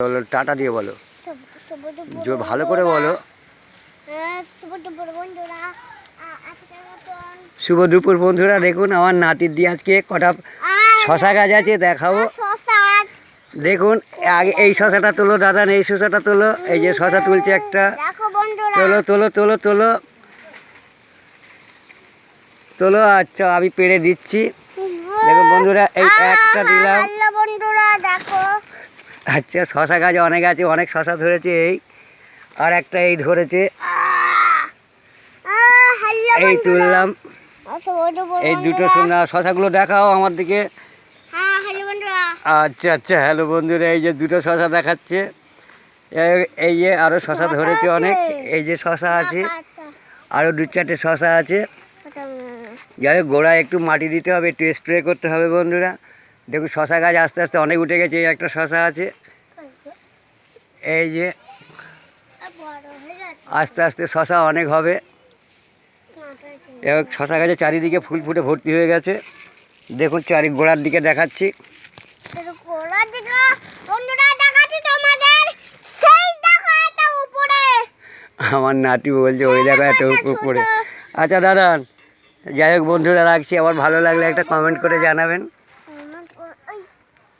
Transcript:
বলো, টাটা দিয়ে বলো, ভালো করে বলো। শুভ দুপুর বন্ধুরা। দেখুন আমার নাতির দিয়ে আজকে কটা শশা গাছ আছে দেখাবো। দেখুন আগে এই শশাটা তোলো দাদা, এই শশাটা তোলো। এই যে শশা তুলছে একটা, তোলো তোলো তোলো তোলো তোলো। আচ্ছা আমি পেড়ে দিচ্ছি। দেখুন বন্ধুরা এই একটা দিলাম। আচ্ছা শশা গাছ অনেক আছে, অনেক শশা ধরেছে। এই আর একটা এই ধরেছে, এই তুললাম। এই দুটো শশাগুলো দেখাও আমার দিকে। আচ্ছা আচ্ছা হ্যালো বন্ধুরা, এই যে দুটো শশা দেখাচ্ছে। এই যে আরও শশা ধরেছে অনেক। এই যে শশা আছে, আরও 2-4টে শশা আছে। যাই হোক গোড়ায় একটু মাটি দিতে হবে, একটু স্প্রে করতে হবে বন্ধুরা। দেখুন শশা গাছ আস্তে আস্তে অনেক উঠে গেছে। এই একটা শশা আছে, এই যে আস্তে আস্তে শশা অনেক হবে। এবার শশা গাছে চারিদিকে ফুল ফুটে ভর্তি হয়ে গেছে। দেখুন চারি গোড়ার দিকে দেখাচ্ছি। আমার নাতি বলছে ওই দেখো এত উপরে। আচ্ছা দাদা যাই হোক বন্ধুরা রাখছি, আবার ভালো লাগলে একটা কমেন্ট করে জানাবেন।